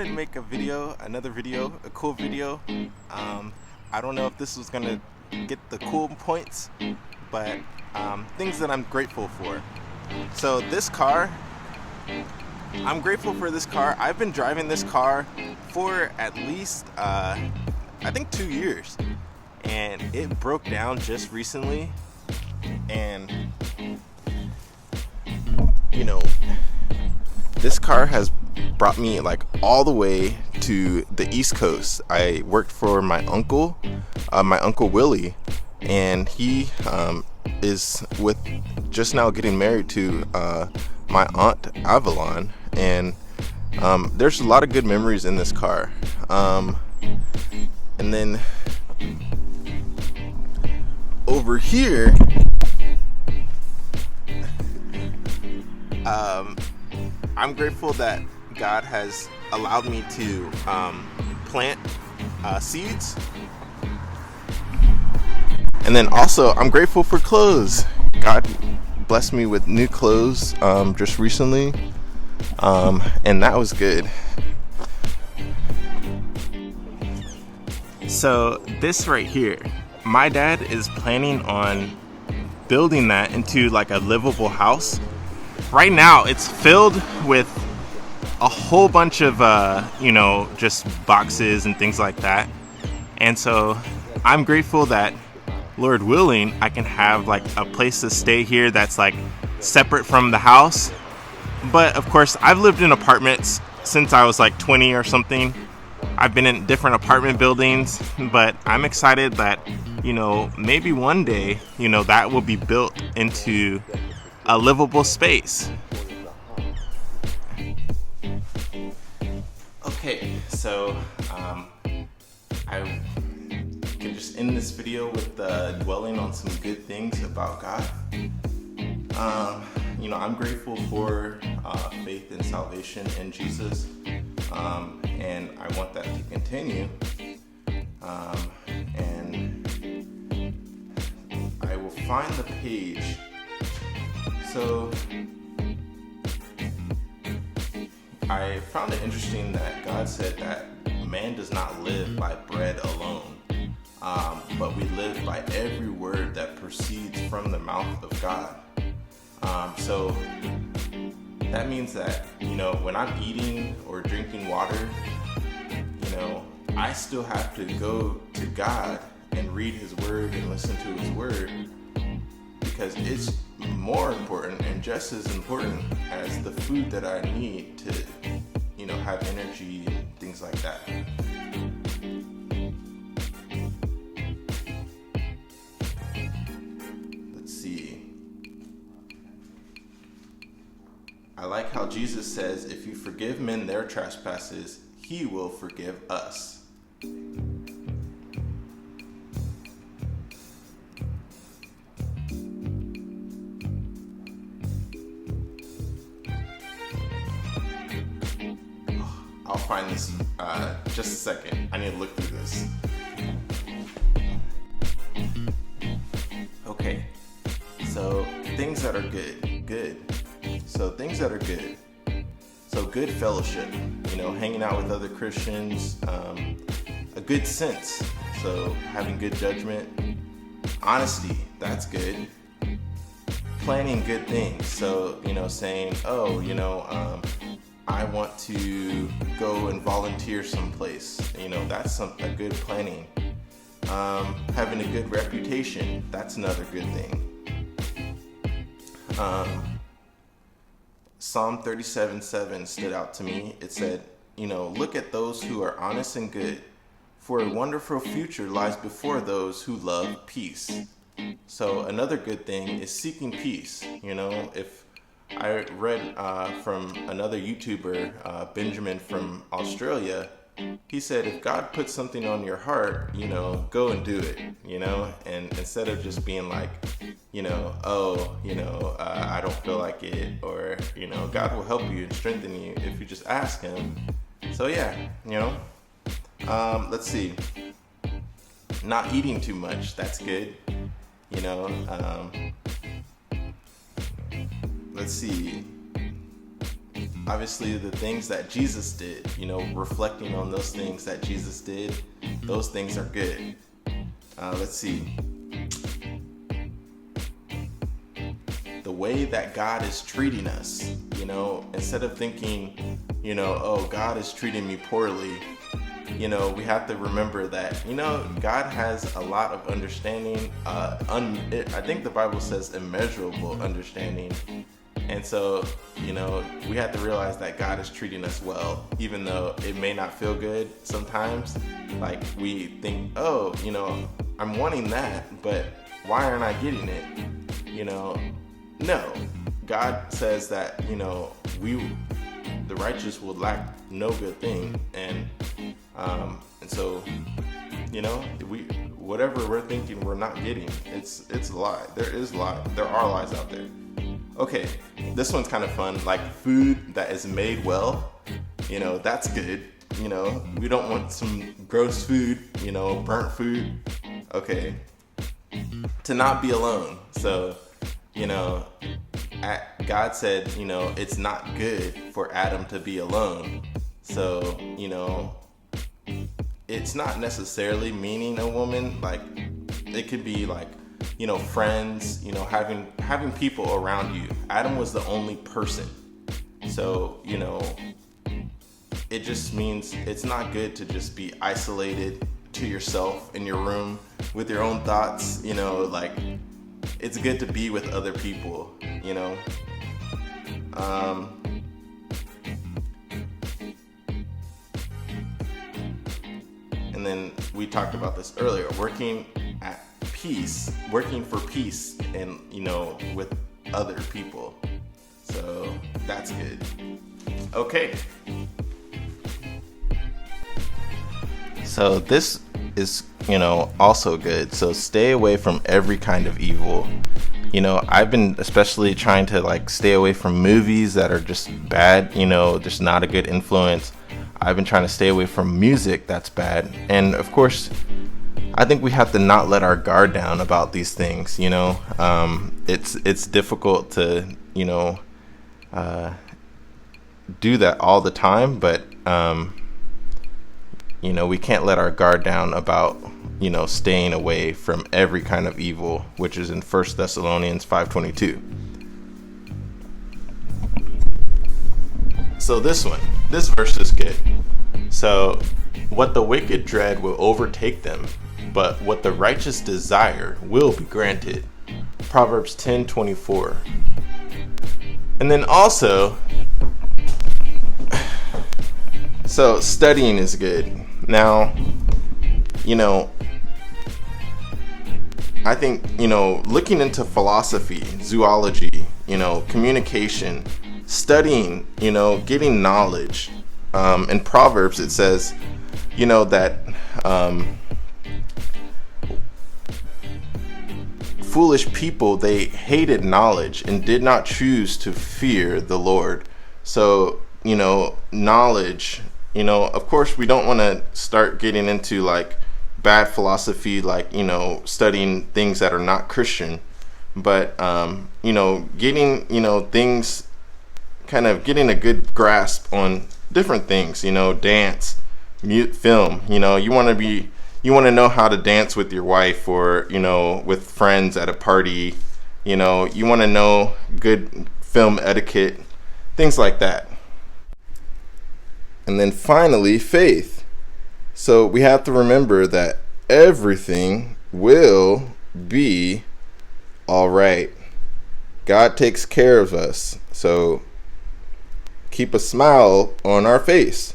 wanted to make another video, a cool video. I don't know if this was gonna get the cool points, but things that I'm grateful for. So this car, I'm grateful for this car. I've been driving this car for at least, I think 2 years, and it broke down just recently. And you know, this car has brought me like all the way to the East Coast. I worked for my uncle Willie, and he is with just now getting married to my aunt Avalon, and there's a lot of good memories in this car. And then over here, I'm grateful that God has allowed me to plant seeds. And then also, I'm grateful for clothes. God blessed me with new clothes just recently, and that was good. So this right here, my dad is planning on building that into like a livable house. Right now, it's filled with a whole bunch of, just boxes and things like that. And so I'm grateful that, Lord willing, I can have like a place to stay here that's like separate from the house. But of course, I've lived in apartments since I was like 20 or something. I've been in different apartment buildings, but I'm excited that, maybe one day, that will be built into a livable space. Okay, so I can just end this video with dwelling on some good things about God. I'm grateful for faith and salvation in Jesus, and I want that to continue. And I will find the page. So I found it interesting that God said that man does not live by bread alone, but we live by every word that proceeds from the mouth of God. So that means that, when I'm eating or drinking water, I still have to go to God and read His Word and listen to His Word, because it's more important and just as important as the food that I need to, have energy and things like that. Let's see. I like how Jesus says, if you forgive men their trespasses, He will forgive us. I'll find this just a second. I need to look through this. Okay, so things that are good. So things that are good. So good fellowship, hanging out with other Christians, a good sense, so having good judgment, honesty, that's good. Planning good things, so, saying, I want to go and volunteer someplace. That's a good planning. Having a good reputation, that's another good thing. Psalm 37:7 stood out to me. It said, look at those who are honest and good, for a wonderful future lies before those who love peace. So another good thing is seeking peace. If I read from another YouTuber, Benjamin from Australia, he said, if God puts something on your heart, go and do it, and instead of just being like, I don't feel like it, or, God will help you and strengthen you if you just ask Him. So yeah, let's see, not eating too much, that's good, let's see, obviously the things that Jesus did, reflecting on those things that Jesus did, those things are good. Let's see. The way that God is treating us, instead of thinking, oh, God is treating me poorly, we have to remember that, God has a lot of understanding. I think the Bible says immeasurable understanding. And so, we have to realize that God is treating us well, even though it may not feel good sometimes. Like we think, oh, I'm wanting that, but why aren't I getting it? No. God says that, the righteous will lack no good thing. And so, whatever we're thinking we're not getting, it's a lie. There are lies out there. Okay, this one's kind of fun. Like food that is made well, that's good. We don't want some gross food, burnt food. Okay, to not be alone. So, God said, it's not good for Adam to be alone. So, it's not necessarily meaning a woman. Like, it could be like, friends, having people around you. Adam was the only person. So, it just means it's not good to just be isolated to yourself in your room with your own thoughts, like it's good to be with other people, and then we talked about this earlier, working for peace and, with other people. So that's good. Okay. So this is, also good. So stay away from every kind of evil. I've been especially trying to stay away from movies that are just bad, just not a good influence. I've been trying to stay away from music that's bad. And of course, I think we have to not let our guard down about these things, it's difficult to, do that all the time, but, we can't let our guard down about, staying away from every kind of evil, which is in 1 Thessalonians 5:22. So this verse is good. So, what the wicked dread will overtake them, but what the righteous desire will be granted. Proverbs 10:24. And then also, so studying is good. Now, I think, looking into philosophy, zoology, communication, studying, getting knowledge. In Proverbs, it says, that foolish people, they hated knowledge and did not choose to fear the Lord. So, knowledge, of course, we don't want to start getting into bad philosophy, studying things that are not Christian, but, getting, things, kind of getting a good grasp on different things, dance, film, you want to know how to dance with your wife or, with friends at a party, you want to know good film etiquette, things like that. And then finally, faith. So we have to remember that everything will be all right. God takes care of us. So keep a smile on our face.